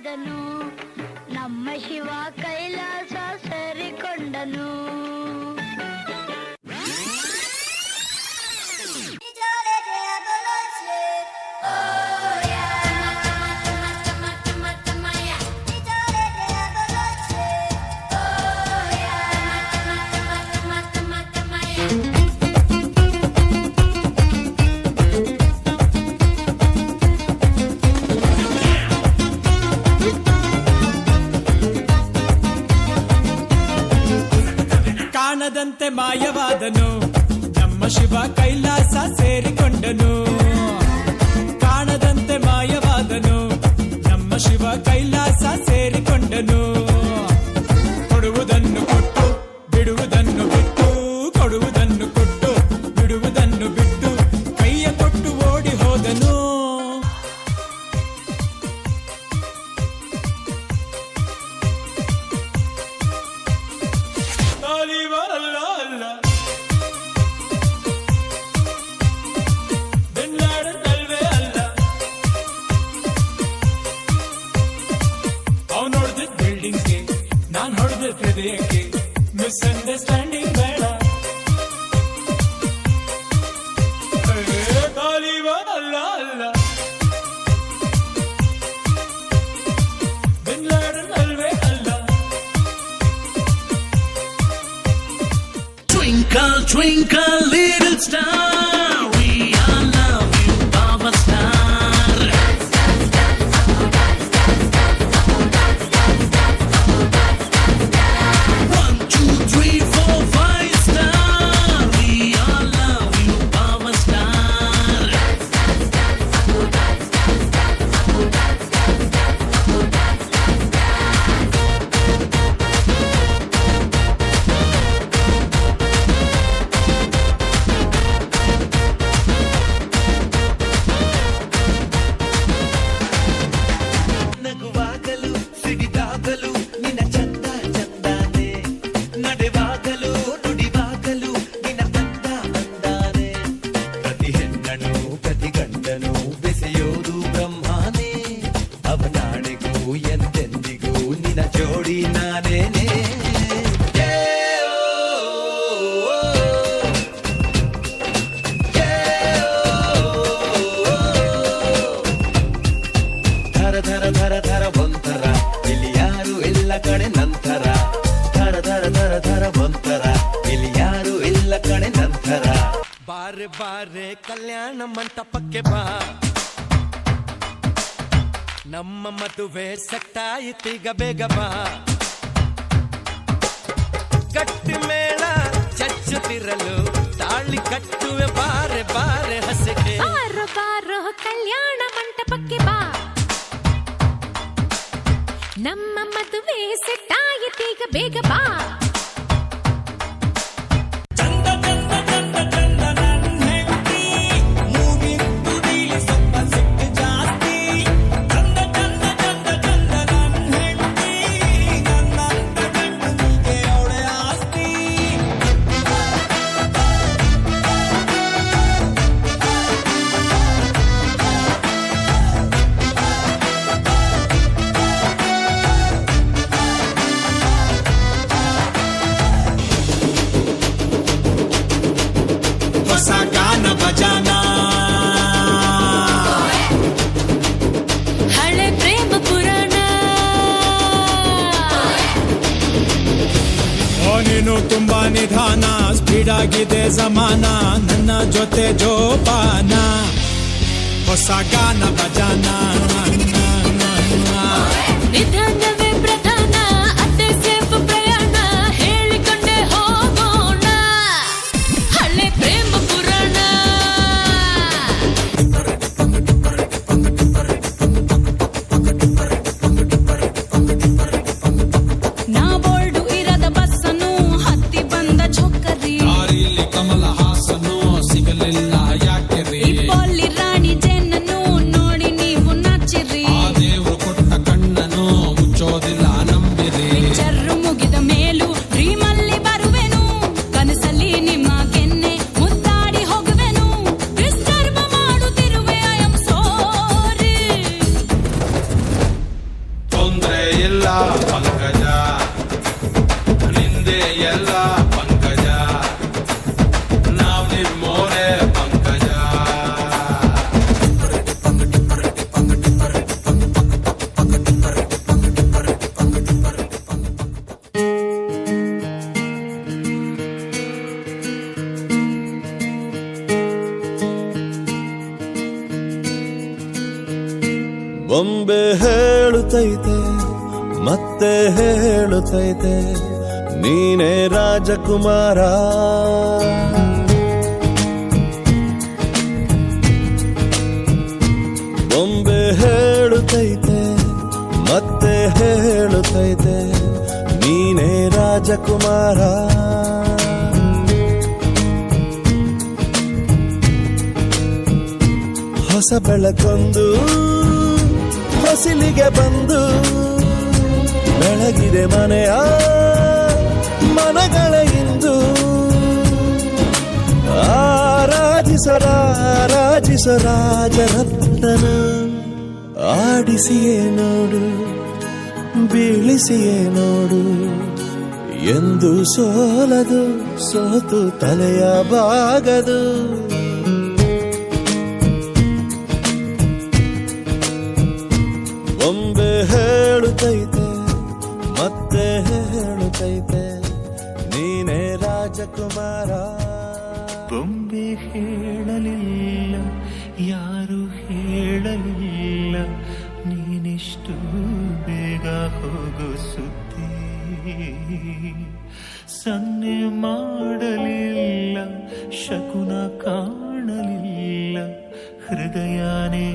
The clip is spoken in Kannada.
ಮಾಯವಾದನು, ನಮ್ಮ ಶಿವ ಕೈಲಾಸ ಸೇರಿಕೊಂಡನು. ಕಾಣದಂತೆ ಮಾಯವಾದನು, ನಮ್ಮ ಶಿವ ಕೈಲಾಸ ಸೇರಿಕೊಂಡನು. ಕಾಣದಂತೆ ಮಾಯವಾದನು, ನಮ್ಮ ಶಿವ ಕೈಲಾಸ ಸೇರಿಕೊಂಡನು. ಕೊಡುವುದನ್ನು ಕೊಟ್ಟು ಬಿಡುವುದನ್ನು ಬಿಟ್ಟು, ಕೊಡುವುದನ್ನು ಕೊಟ್ಟು ಬಿಡುವುದನ್ನು ಬಿಟ್ಟು, ಕೈಯ ಕೊಟ್ಟು ಓಡಿ ಹೋದನು. ನಾನ್ ಹೊಡೆದ ಹೃದಯಕ್ಕೆ ಮಿಸ್ಅಂಡರ್ಸ್ಟ್ಯಾಂಡಿಂಗ್ ಬೇಡ. ತಾಲಿಬಾನ್ ಅಲ್ಲ ಅಲ್ಲ, ಬಿನ್ ಲಾಡನ್ ಅಲ್ವೇ ಅಲ್ಲ. Twinkle, twinkle, little star, we all love you, Baba Star. ಬಾರೆ ಬಾರೆ ಕಲ್ಯಾಣ ಮಂಟಪಕ್ಕೆ ಬಾ, ನಮ್ಮ ಮದುವೆ ಸೆಟ್ಟಾಯಿತೀಗ ಬೇಗ ಬಾ. ಗಟ್ಟಿ ಮೇಳ ಚಚ್ಚುತ್ತಿರಲು ತಾಳಿ ಕಟ್ಟುವೆ, ಬಾರೆ ಬಾರೆ ಹಸಿಗೆ. ಬಾರೋ ಬಾರೋ ಕಲ್ಯಾಣ ಮಂಟಪಕ್ಕೆ ಬಾ, ನಮ್ಮ ಮದುವೆ ಸೆಟ್ಟಾಯಿತೀಗ ಬೇಗ ಬಾ. ಹಳೆ ಪ್ರೇಮ ಪುರಾಣ, ನೀನು ತುಂಬಾ ನಿಧಾನ, ಸ್ಪೀಡ್ ಆಗಿದೆ ಜಮಾನ, ನನ್ನ ಜೊತೆ ಜೋಪಾನ. ಹೊಸ ಗಾನ ಬಜಾನ, ನಿಧಾನವೇ ಪ್ರಧಾನ, ಅದೇ ಸೇಫ್ ಪ್ರಯಾಣ, ಹೇಳಿಕೊಂಡೆ ಹೋಗೋಣ. ಹಳೆ ಪ್ರೇಮ ಪುರಾಣ. ನಾ ಬೋರ್ಡು ಇರದ ಬಸ್ಸನ್ನು ಹತ್ತಿ ಬಂದ ಚೊಕ್ಕರಿ, ದಾರಿಲಿ ಕಮಲ ಹಾಸನು ಸಿಗಲಿಲ್ಲ ಯಾಕೆ ರೀ. ಇಪ್ಪಲ್ಲಿ ರಾಣಿ ಜೇನನ್ನು ನೋಡಿ ನೀವು ನಾಚಿರಿ, ಆ ದೇವ್ರು ಕೊಟ್ಟ ಕಣ್ಣನು ಮುಚ್ಚೋದಿಲ್ಲ ನಂಬಿರಿ. ಪಿಕ್ಚರ್ ಮುಗಿದ ಮೇಲೂ ಡ್ರೀಮಲ್ಲಿ ಬರುವೆನು, ಕನಸಲ್ಲಿ ನಿಮ್ಮ ಕೆನ್ನೆ ಮುದ್ದಾಡಿ ಹೋಗುವೆನು. ಡಿಸ್ಟರ್ಬ್ ಮಾಡುತ್ತಿರುವೆ, ಐ ಆಮ್ ಸಾರಿ. ಬೊಂಬೆ ಹೇಳುತ್ತೈತೆ ಮತ್ತೆ ಹೇಳುತ್ತೈತೆ ನೀನೇ ರಾಜಕುಮಾರ. ಬೊಂಬೆ ಹೇಳುತ್ತೈತೆ ಮತ್ತೆ ಹೇಳುತ್ತೈತೆ ನೀನೇ ರಾಜಕುಮಾರ. ಹೊಸ ಬೆಳಕೊಂದು ಹೊಸಿಲಿಗೆ ಬಂದು ಬೆಳಗಿದೆ ಮನೆಯ ಮನಗಳ ಇಂದು. ಆರಾಧಿಸೋ ರಾಜರತ್ನನ ಆಡಿಸಿಯೇ ನೋಡು ಬೀಳಿಸಿಯೇ ನೋಡು ಎಂದು ಸೋಲದು ಸೋತು ತಲೆಯ ಬಾಗದು. ಬೊಂಬೆ ಹೇಳುತ್ತೈತೆ ಮತ್ತೆ ಹೇಳುತ್ತೈತೆ ನೀನೇ ರಾಜಕುಮಾರ. ಬೊಂಬೆ ಹೇಳಲಿಲ್ಲ ಯಾರು ಹೇಳಲಿಲ್ಲ ನೀನಿಷ್ಟು ಬೇಗ ಹೋಗೋ ಸುದ್ದಿ. ಸನ್ನೆ ಮಾಡಲಿಲ್ಲ ಶಕುನ ಕಾಣಲಿಲ್ಲ ಹೃದಯನೇ